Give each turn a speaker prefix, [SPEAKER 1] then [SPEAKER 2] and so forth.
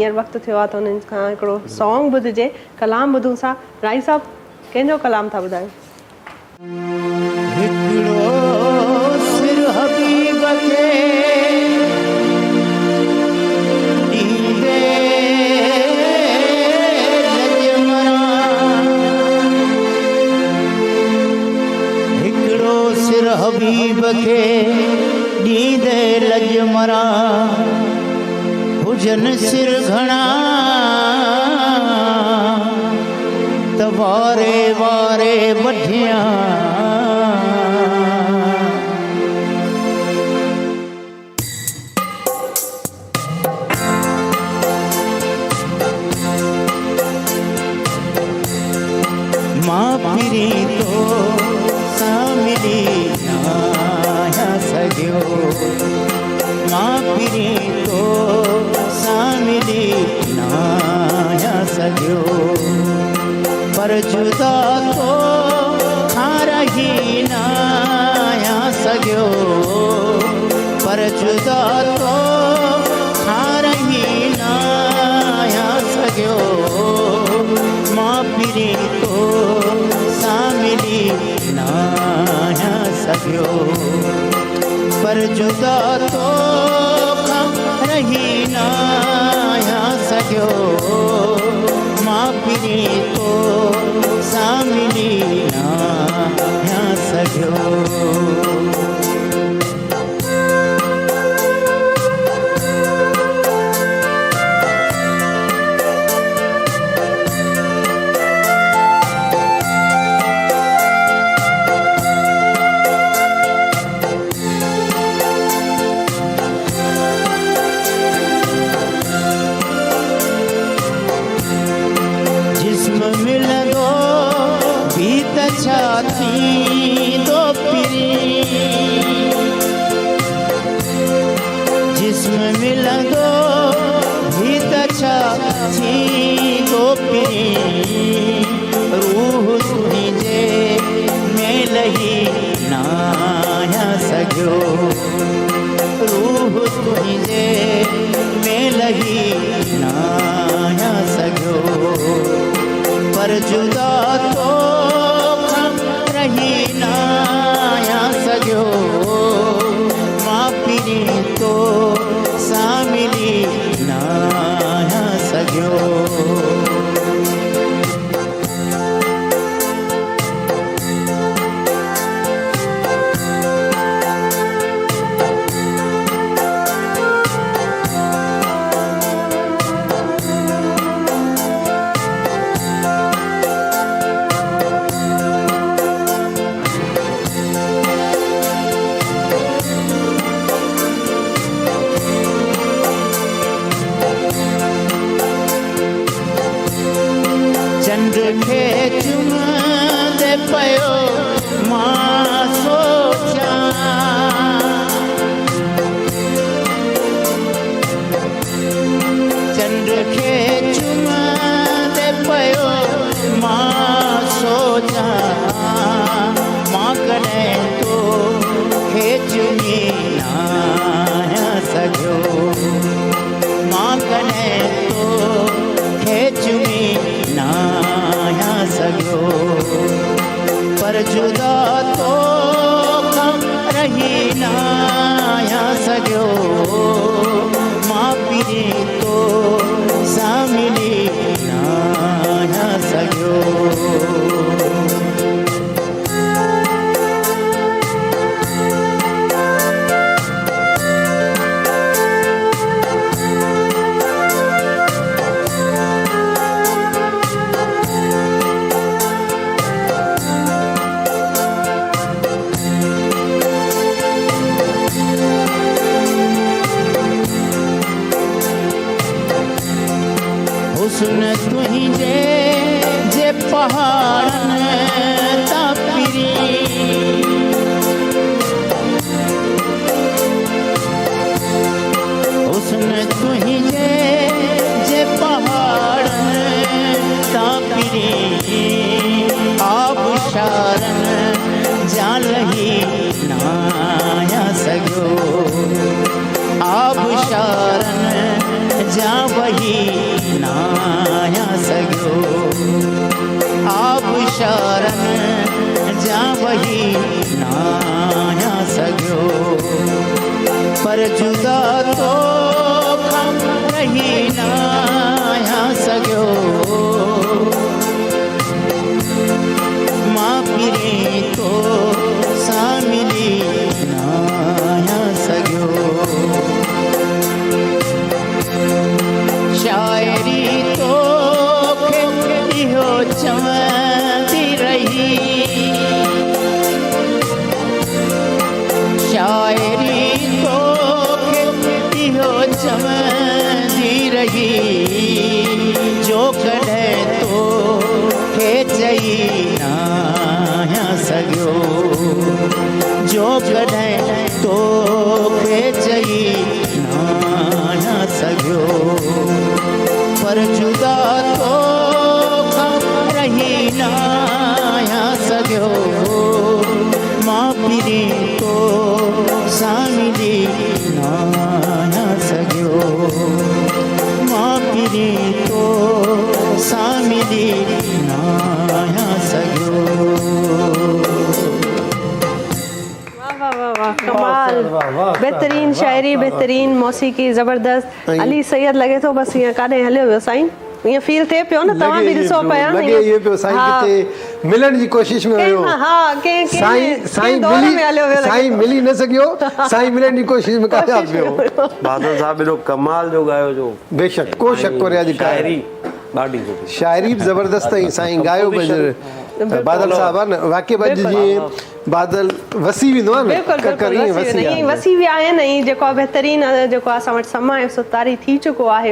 [SPEAKER 1] हींअर वक़्तु थियो आहे त उन्हनि खां हिकिड़ो सॉन्ग ॿुधिजे, कलाम ॿुधूं था। राई साहब, कंहिंजो कलाम था ॿुधायो?
[SPEAKER 2] हिकिड़ो सिर हबीब खे ॾींदे लजमरां, हिकिड़ो सिर हबीब खे ॾींदे लजमरां, हुजनि सिर घणा त वारे वारे वढियां, मां पिरी तो सामिली ना सघियो, मां पिरी तो सामिली ना सघियो, पर जुदा तो खारही ना सघियो, पर जुदा तो खारही ना सघियो, मां पिरी तो सामिली ना सघियो, पर जुदा तो खारही ना सघियो, मां पिरी तो सामिली ना सघियो। छाती दो पिरी, जिस्म मिल दो भीत छाती दो पिरी, रूह तुझे मेलही ना सघियो, रूह तुझे मेलही ना सघियो, पर जुदा तो रही ना सघियो, मां पिरी तो सामिली ना सघियो। चंड खे चुमंदे पियो मां सोचां, चंड खे चुमंदे पियो मां सोचां, मां कॾहिं तो खे चुमी ना सघियो, मां कॾहिं तो खे चुमी ना सघियो, पर जुदा तो कम रही ना सघियो, मां पिरी तो सामिली ना सघियो। हुस्न तुझे जे पहाड़न ता पिरी, हुस्न तुझे जे पहाड़न ता पिरी, आबशारन जालही ना सघियो, आबशारन जा वही शरण जा वही नाया सघियो पर जुदा तो कम रही नाया सघियो मां पीरे तो सा मिली नाया सघियो शायरी तो इहो चवंदी रही शायरी तो इहो चवंदी रही जो कॾहिं तो खे चई नाया सघियो जो कॾहिं तो खे चई नाया सघियो पर जुदा तो कम रही नाया सघियो मां पीरे तो सा मिली नाया सघियो मां पीरे तो सा मिली नाया सघियो
[SPEAKER 1] वाह वाह वाह कमाल बेहतरीन शायरी बेहतरीन मौसीकी ज़बरदस्त अली सैयद लॻे थो बसि हीअं काॾे हलियो वियो साईं ईअं फील थिए पियो न तव्हां बि ॾिसो पिया
[SPEAKER 3] लॻे इहो पियो साईं किथे मिलण जी कोशिश में हुयो साईं मिली न सघियो साईं मिलण जी कोशिश में कामयाब पियो
[SPEAKER 4] बादल साहब एॾो कमाल जो ॻायो जो
[SPEAKER 3] बेशक को शक कोन्हे अॼु
[SPEAKER 4] शायरी ॾाढी सुठी
[SPEAKER 3] शायरी बि ज़बरदस्त ऐं साईं गायो बि बादल साहब आहे न वाक़ई अॼु जीअं बादल वसी वेंदो आहे न
[SPEAKER 1] वसी विया आहिनि ऐं जेको आहे बहितरीनु जेको असां वटि समय सुतारी थी चुको आहे